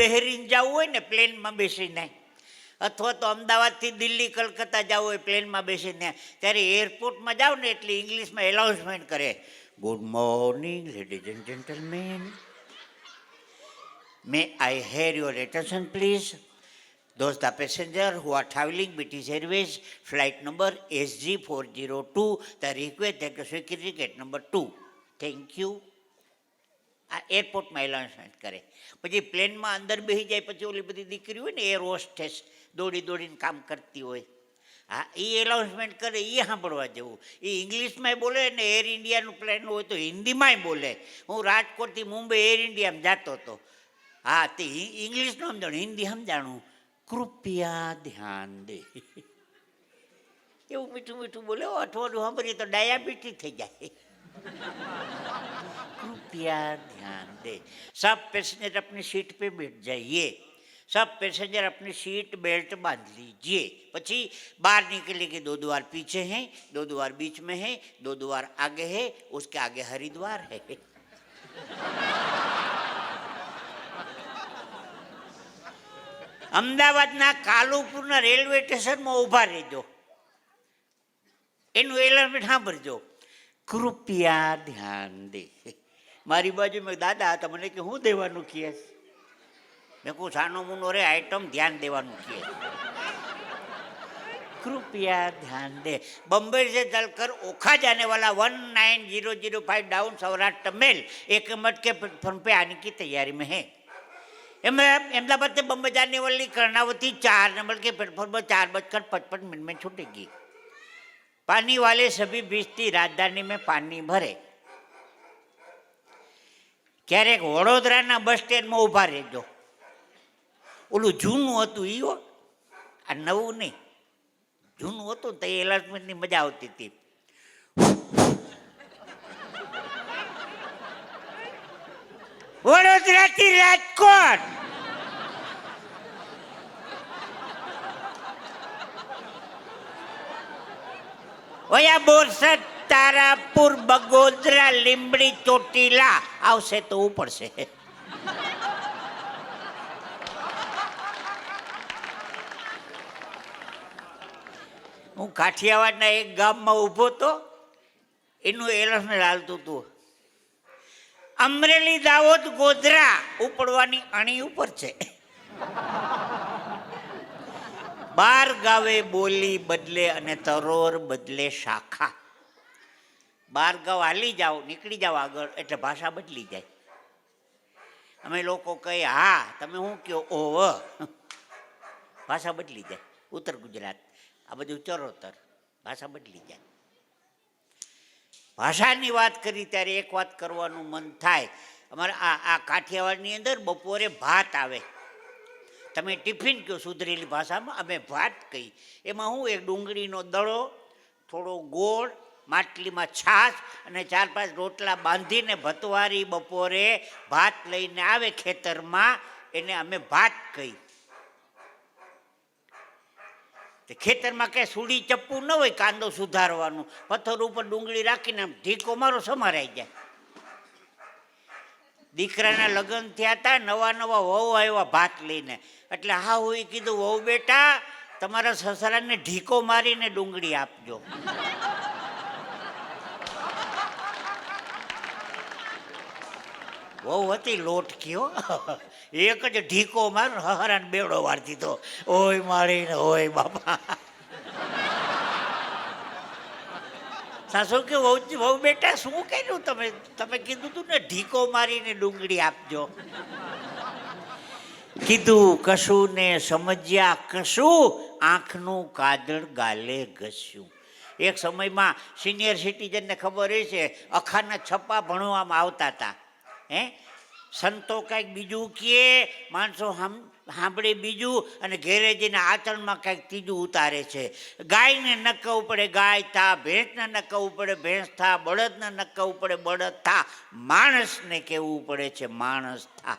બહેરીને જવું હોય ને પ્લેનમાં બેસીને, અથવા તો અમદાવાદથી દિલ્હી કલકત્તા જવું હોય પ્લેનમાં બેસીને, ત્યારે એરપોર્ટમાં જાઓ ને એટલે ઇંગ્લિશમાં એનાઉન્સમેન્ટ કરે, good morning ladies and gentleman, May I hair your attention please, those the passenger who are traveling British Airways flight number SG402 the request take the security gate number 2, thank you. આ એરપોર્ટમાં announcement કરે. પછી પ્લેનમાં અંદર બેસી જાય પછી ઓલી બધી દીકરી હોય ને એર હોસ્ટેસ દોડી દોડીને કામ કરતી હોય, હા એ એનાઉન્સમેન્ટ કરે, એ સાંભળવા જેવું. એ ઇંગ્લિશમાંય બોલે ને એર ઇન્ડિયાનું પ્લેન હોય તો હિન્દીમાંય બોલે. હું રાજકોટથી મુંબઈ એર ઇન્ડિયામાં જતો હતો, હા તે ઇંગ્લિશનું સમજાણું, હિન્દી સમજાણું, કૃપયા ધ્યાન દે, એવું મીઠું મીઠું બોલે. અઠવાડિયું સાંભળીએ તો ડાયાબિટીસ થઈ જાય. कृपया ध्यान दे, सब पैसेंजर अपनी सीट पे बैठ जाइए, सब पैसेंजर अपनी सीट बेल्ट बांध लीजिए. પછી बाहर निकले के 2 द्वार पीछे हैं, 2 द्वार बीच में है, 2 द्वार आगे है, उसके आगे हरिद्वार है. અમદાવાદના કાલુપુરના રેલવે સ્ટેશનમાં ઊભા રહેજો, એનું એલાર્મેન્ટ સાંભળજો, કૃપયા ધ્યાન દે. મારી બાજુમાં દાદા હતા, મને કે હું દેવાનું કહે? મેં કહું સાનો મુનો રે આઈટમ ધ્યાન દેવાનું કહે. कृपया ध्यान दे. बम्बई से चलकर ओखा जाने वाला 19005 डाउन सौराष्ट्र मेल 1 मिनट के प्लेटफॉर्म पे आने की तैयारी में है. अहमदाबाद से बम्बई जाने वाली कर्णावती 4 नंबर के प्लेटफॉर्म पर 4:55 में छूटेगी. पानी वाले सभी बीचती राजधानी में पानी भरे. ક્યારેક વડોદરાના બસ સ્ટેન્ડમાં ઊભા રહેજો. ઓલું જૂનું હતું ઈ હો, આ નવું નહીં. જૂનું હતું તો એ એલાર્ટમેન્ટની મજા આવતી હતી. વડોદરાથી રાજકોટ, ઓયા બોરસદ, તારાપુર, બગોદરા, લીંબડી, ચોટીલા આવશે તો ઉપડશે. હું કાઠિયાવાડના એક ગામમાં ઊભો તો, એનું એલાર્ટમેન્ટ હાલતું હતું, અમરેલી, દાહોદ, ગોધરા ઉપડવાની અણી ઉપર છે. 12 ગાવે બોલી બદલે અને તરોર બદલે શાખા. 12 ગાવ હાલી જાઓ, નીકળી જાઓ આગળ એટલે ભાષા બદલી જાય. અમે લોકો કહીએ હા, તમે શું કહો ઓવ, ભાષા બદલી જાય. ઉત્તર ગુજરાત આ બધું ચરોતર, ભાષા બદલી જાય. ભાષાની વાત કરી ત્યારે એક વાત કરવાનું મન થાય. અમારે આ કાઠિયાવાડની અંદર બપોરે ભાત આવે, તમે ટિફિન કહો સુધરેલી ભાષામાં, અમે ભાત કહી. એમાં હું એક ડુંગળીનો દડો, થોડો ગોળ, માટલીમાં છાશ અને 4-5 રોટલા બાંધીને ભતવારી બપોરે ભાત લઈને આવે ખેતરમાં, એને અમે ભાત કહી. ખેતરમાં કઈ સુડી ચપ્પુ ન હોય કાંદો સુધારવાનું, પથ્થર ઉપર ડુંગળી રાખીને ઢીકો મારો સમારાઈ જાય. દીકરાના લગ્ન થયા હતા, નવા નવા વહુ આવ્યા ભાત લઈને, એટલે હા હું કીધું વહુ બેટા તમારા સસરાને ઢીકો મારીને ડુંગળી આપજો. વહુ હતી લોટ કયો, એક જ ઢીકો માર હરાને બેવડો વાર દીધો, ઓય મારીને ઓય બાપા. સાસુ કે વહુ બેટા શું કર્યું તમે કીધું તું ને ઢીકો મારીને ડુંગળી આપજો. કીધું કશું ને સમજ્યા કશું, આંખનું કાદળ ગાલે ઘસ્યું. એક સમયમાં સિનિયર સિટીઝનને ખબર હોય છે, અખાના છપ્પા ભણવામાં આવતા હતા. સંતો કંઈક બીજું કહે, માણસો સાંભળે બીજું, અને ઘેરે જઈને આચરણમાં કંઈક ત્રીજું ઉતારે છે. ગાયને ન કહેવું પડે ગાય થા, ભેંસને ન કહેવું પડે ભેંસ થા, બળદને ન કહેવું પડે બળદ થા, માણસને કહેવું પડે છે માણસ થા.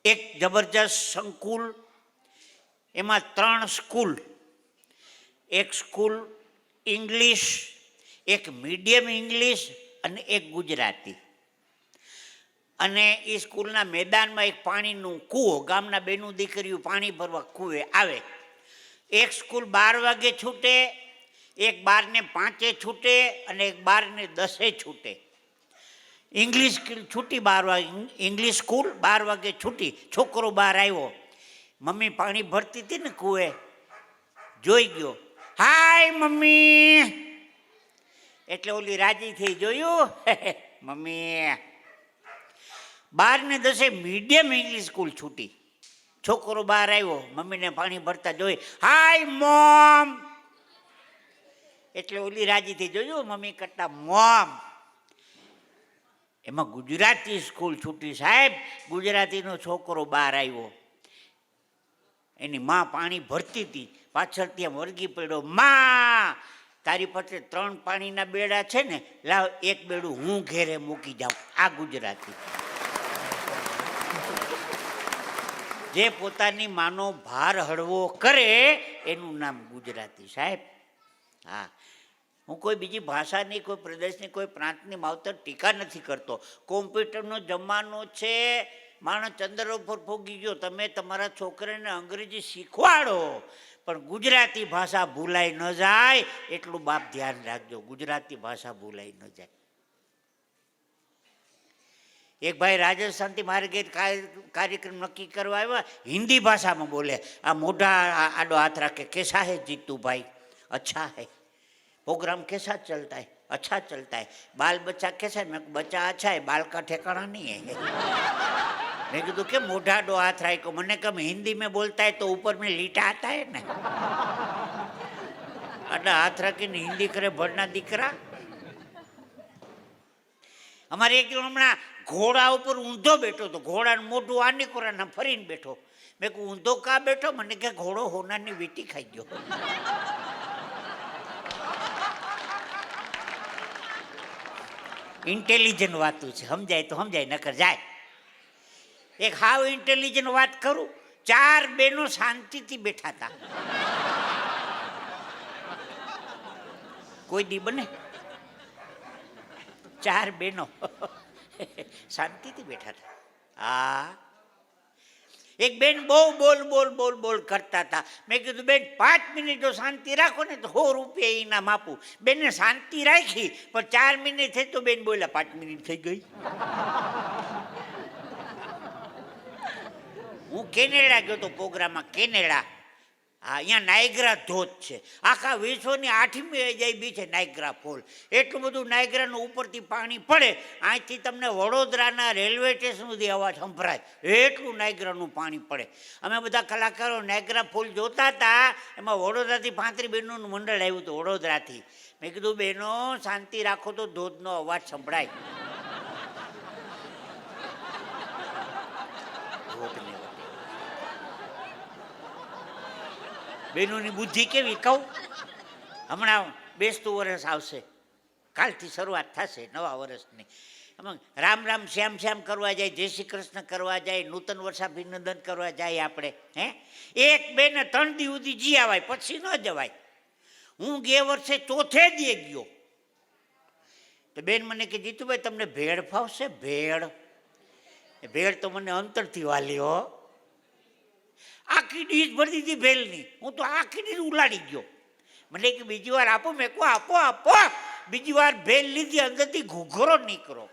એક જબરજસ્ત સંકુલ, એમાં 3 સ્કૂલ, એક સ્કૂલ ઇંગ્લિશ, એક મીડિયમ ઇંગ્લિશ અને એક ગુજરાતી. અને એ સ્કૂલના મેદાનમાં એક પાણીનું કૂવો, ગામના બેનું દીકરીઓ પાણી ભરવા કૂવે આવે. એક સ્કૂલ 12 વાગે છૂટે, એક 12:05 છૂટે અને એક 12:10 છૂટે. ઇંગ્લિશ છૂટી 12 વાગે, ઇંગ્લિશ સ્કૂલ 12 વાગે છૂટી. છોકરો બહાર આવ્યો, મમ્મી પાણી ભરતી હતી ને કૂવે, જોઈ ગયો, હાય મમ્મી. એટલે ઓલી રાજી થઈ, જોયું મમ્મી. 12:10 મીડિયમ ઇંગ્લિશ સ્કૂલ છૂટી. છોકરો બહાર આવ્યો, મમ્મીને પાણી ભરતા જોઈ, હાય મોમ. એટલે ઓલી રાજી થઈ, જોયું મમ્મી કરતા મોમ. એમાં ગુજરાતી સ્કૂલ છૂટી સાહેબ. ગુજરાતીનો છોકરો બહાર આવ્યો, એની માં પાણી ભરતી હતી, પાછળ ત્યાં વળગી પડ્યો, માં તારી પાસે 3 પાણીના બેડા છે ને, લાવ એક બેડું હું ઘેરે મૂકી જાઉં. આ ગુજરાતી. જે પોતાની માનો ભાર હળવો કરે એનું નામ ગુજરાતી સાહેબ. હા, હું કોઈ બીજી ભાષાની, કોઈ પ્રદેશની, કોઈ પ્રાંતની માવતર ટીકા નથી કરતો. કોમ્પ્યુટરનો જમાનો છે, માણસ ચંદ્ર ઉપર પોગી ગયો. તમે તમારા છોકરાને અંગ્રેજી શીખવાડો, પણ ગુજરાતી ભાષા ભૂલાઈ ન જાય એટલું બાપ ધ્યાન રાખજો. ગુજરાતી ભાષા ભૂલાઈ ન જાય. એક ભાઈ રાજસ્થાનથી મારે ઘેર કાર્યક્રમ નક્કી કરવા આવ્યા, હિન્દી ભાષામાં બોલે. આ મોઢા આડો હાથ રાખે, કેસા હે જીતુ ભાઈ? અચ્છા હે. प्रोग्राम कैसा चलता है? अच्छा चलता है. बाल बच्चा कैसा है? मैं बच्चा अच्छा है, बाल का ठिकाना नहीं है. मैं कीधु के मोढ़ा डो हाथ राख्यो. मैंने कहा हिंदी में बोलता है तो ऊपर में लीटा आता है ना. आटला हाथ राखीने हिंदी करे भणना दीकरा. અમારે એક હમણાં ઘોડા ઉપર ઊંધો બેઠો તો, ઘોડાનું મોઢું આ નીકોરાને ફરીને બેઠો. મેં કહું ઊંધો કા બેઠો? મને કે ઘોડો હોનારની વીટી ખાઈ ગયો. ઇન્ટેલિજન્ટ વાતું છે, સમજાય તો સમજાય, નકર જાય. એક હાવ ઇન્ટેલિજન્ટ વાત કરું. 4 બહેનો શાંતિથી બેઠા હતા. કોઈ દી બને? 4 બહેનો શાંતિથી બેઠા હતા. હા, એક બેન બહુ બોલ બોલ બોલ બોલ કરતા હતા. મેં કીધું બેન 5 મિનિટ જો શાંતિ રાખો ને તો 100 રૂપિયા ઇનામ આપું. બેનને શાંતિ રાખી, પણ 4 મિનિટ થઈ તો બેન બોલ્યા 5 મિનિટ થઈ ગઈ. હું કેનેડા ગયો તો પ્રોગ્રામમાં. કેનેડા, હા, અહીંયા નાયગ્રા ધોધ છે. આખા વિશ્વની 8મી અજાયબી છે નાયગ્રા ફોલ. એટલું બધું નાયગ્રાનું ઉપરથી પાણી પડે, અહીંથી તમને વડોદરાના રેલવે સ્ટેશન સુધી અવાજ સંભળાય, એટલું નાયગ્રાનું પાણી પડે. અમે બધા કલાકારો નાયગ્રા ફોલ જોતા હતા. એમાં વડોદરાથી 35 બહેનોનું મંડળ આવ્યું હતું, વડોદરાથી. મેં કીધું બહેનો શાંતિ રાખો તો ધોધનો અવાજ સંભળાય. બહેનોની બુદ્ધિ કેવી કહું. હમણાં બેસતું વર્ષ આવશે, કાલથી શરૂઆત થશે નવા વર્ષની. એમાં રામ રામ શ્યામ શ્યામ કરવા જાય, જય શ્રી કૃષ્ણ કરવા જાય, નૂતન વર્ષાભિનંદન કરવા જાય આપણે. હે, એક બેને 3 દી સુધી જી આવાય, પછી ન જવાય. હું ગે વર્ષે 4થે દીએ ગયો તો બેન મને કે જીતુભાઈ તમને ભેળ ફાવશે? ભેળ? ભેળ તો મને અંતરથી વાલી હો. આખી ડીશ ભરી દીધી ભેળની. હું તો આખી ડીશ ઉલાડી ગયો. મને કે બીજી વાર આપો. મેં કહું આપો આપો. બીજી વાર ભેળ લીધી, અંદરથી ઘૂઘરો નીકળો.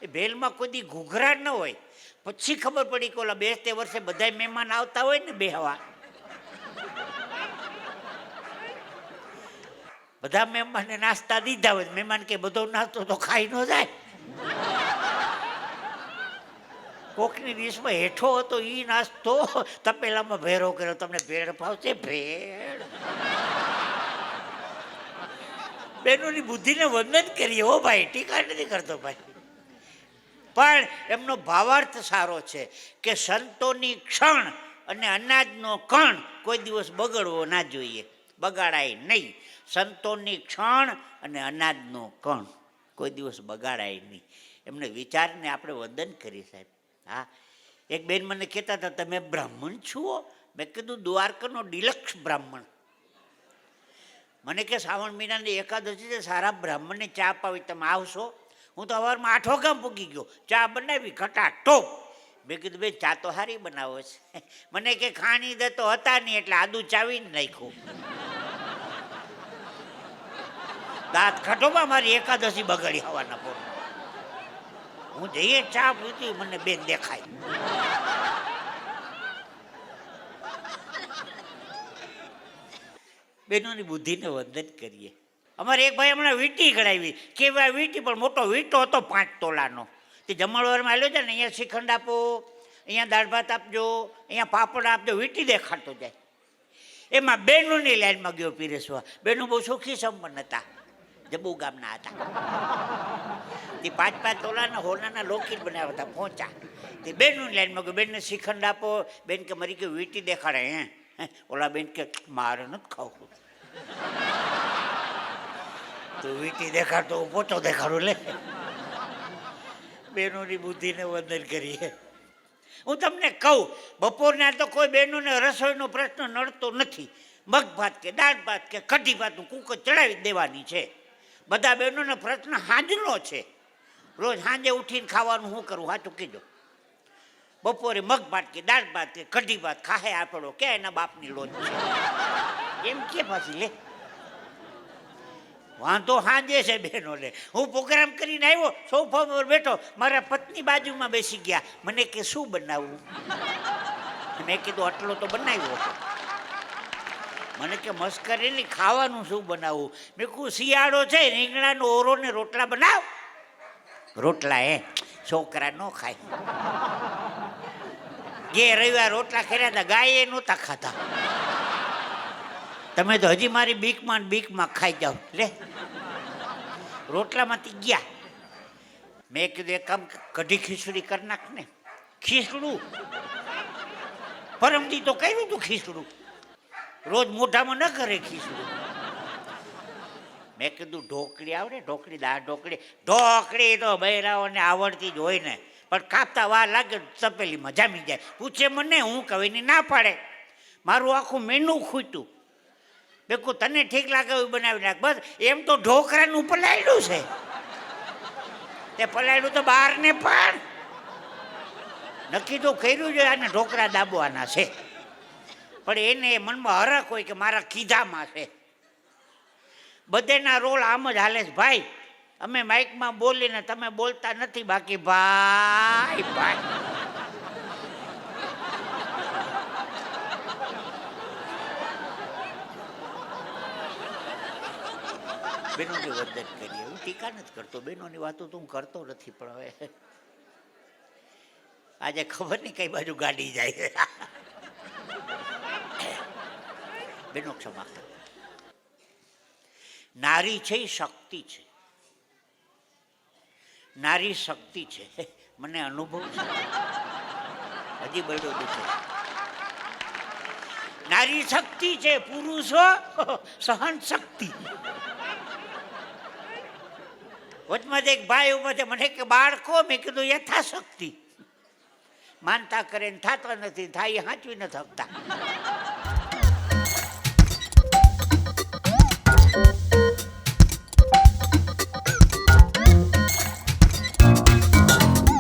એ ભેળમાં કોઈ દી ઘૂઘરા ન હોય. પછી ખબર પડી કે ઓલા બેસતે વર્ષે બધા મહેમાન આવતા હોય ને બેહવા, બધા મહેમાનને નાસ્તા દીધા હોય, મહેમાન કે બધો નાસ્તો તો ખાઈ ન જાય. કોકની ડીશમાં હેઠો હતો એ નાસ્તો તપેલામાં ભેરો કર્યો. તમને ભેળ ભાવશે? ભેળ. બહેનોની બુદ્ધિને વંદન કરીએ હો ભાઈ, ટીકા નથી કરતો ભાઈ. પણ એમનો ભાવાર્થ સારો છે કે સંતોની ક્ષણ અને અનાજનો કણ કોઈ દિવસ બગડવો ના જોઈએ, બગાડાય નહીં. સંતોની ક્ષણ અને અનાજનો કણ કોઈ દિવસ બગાડાય નહીં. એમને વિચારને આપણે વંદન કરીએ સાહેબ. હા, એક બેન મને કહેતા હતા તમે બ્રાહ્મણ છો? મેં કીધું દ્વારકાનો ડિલક્ષ બ્રાહ્મણ. મને કે શ્રાવણ મહિનાની એકાદશી છે, સારા બ્રાહ્મણને ચા પાવી, તમે આવશો? હું તો સવારમાં 8 વાગ્યા પૂગી ગયો, ચા બનાવી ઘટા ટોપ. મેં કીધું બેન ચા તો સારી બનાવો છે. મને કે ખાણી દે તો હતા નહીં એટલે આદુ ચાવીને નાખ્યું. દાંત ખટોમાં મારી એકાદશી બગડી હવાના પોર. હું જઈએ ચા પીતી, મને બેન દેખાય. બેનોની બુદ્ધિને વંદન કરીએ. અમારે એક ભાઈ હમણાં વીંટી કઢાવી, કેવા વીંટી પણ મોટો વીંટો હતો 5 તોલાનો. તે જમણવારમાં આવ્યો છે ને, અહીંયા શ્રીખંડ આપો, અહીંયા દાળ ભાત આપજો, અહીંયા પાપડ આપજો, વીંટી દેખાડતો જાય. એમાં બહેનોની લાઈનમાં ગયો પીરસવા. બહેનો બહુ સુખી સંપન્ન હતા, જબુ ગામના હતા. તે 5-5 તોલાના હોનાના લોકેટ બનાવ્યા હતા, પહોંચા. તે બહેનોની લાઈનમાં ગયો, બેનને શ્રીખંડ આપો. બેન કે મારી કે વીંટી દેખાડે. ઓલા બેન કે મારે નથી ખાવું. તો વીંટી દેખાડતો હું પોચો દેખાડું લે. બહેનોની બુદ્ધિને વંદન કરીએ. હું તમને કહું, બપોરના તો કોઈ બહેનોને રસોઈનો પ્રશ્ન નડતો નથી. મગ ભાત કે દાળ ભાત કે કઢી ભાતનું કુકર ચડાવી દેવાની છે. બધા બહેનોનો પ્રશ્ન સાંજનો છે. રોજ સાંજે ઉઠીને ખાવાનું શું કરવું, સાચું કીધું. બપોરે મગ ભાત કે દાળ ભાત કે કઢી ભાત ખાહે આપણો કે એના બાપની લોજ છે એમ કે પાછી લે. વાંધો સાંજે છે બહેનોને. હું પ્રોગ્રામ કરીને આવ્યો, સોફા પર બેઠો, મારા પત્ની બાજુમાં બેસી ગયા. મને કે શું બનાવવું? મેં કીધું આટલો તો બનાવ્યો. મને કે મસ્કરી નહીં, ખાવાનું શું બનાવવું? મેં કહું શિયાળો છે, રીંગણાનો ઓરો ને રોટલા બનાવ. રોટલા છોકરા ન ખાય. જે રવિવાર રોટલા કર્યા હતા, ગાયે નહોતા ખાતા. તમે તો હજી મારી બીકમાં ખાઈ જાઓ લે. રોટલામાંથી ગયા. મેં કીધું એક કામ, કઢી ખીચડી કરી નાખ ને. ખીચડું પરમદી તો કર્યું હતું ખીચડું, રોજ મોઢામાં ન કરે ખીચડું. મેં કીધું ઢોકળી આવડે? ઢોકળી, દાળ ઢોકળી. ઢોકળી તો બૈરાઓને આવડતી જ હોય ને, પણ કાપતા વાર લાગે તપેલીમાં જામી જાય. પૂછે મને, હું કહીને ના પાડે. મારું આખું મેનુ ખૂટ્યું. બેકુ તને ઠીક લાગે એવું બનાવી નાખ. બસ એમ તો ઢોકરાનું પલાયડું છે. તે પલાયડું તો બહાર ને પણ નક્કી તો કર્યું છે આને ઢોકરા દાબવાના છે. પણ એને મનમાં હરખ હોય કે મારા કીધામાં છે. બધેના રોલ આમ જ હાલે છે ભાઈ. અમે માઇકમાં બોલીને તમે બોલતા નથી, બાકી ભાઈ ભાઈ બહેનોની વંદન કરીએ. હું ટીકા નથી કરતો, બહેનોની વાતો તો હું કરતો નથી, પણ હવે આજે ખબર નહીં કઈ બાજુ ગાડી જાય. બહેનો ક્ષમા. નારી છે એ શક્તિ છે. નારી શક્તિ છે, મને અનુભવ છે. હજી બળ્યો દુખે. નારી શક્તિ છે, પુરુષો સહન શક્તિ. વચમાં એક ભાઈ ઉભો છે, મને કે બાળકો, મેં કીધું યથાશક્તિ. માનતા કરે ને થતા નથી, થાય સાચવી નથી શકતા.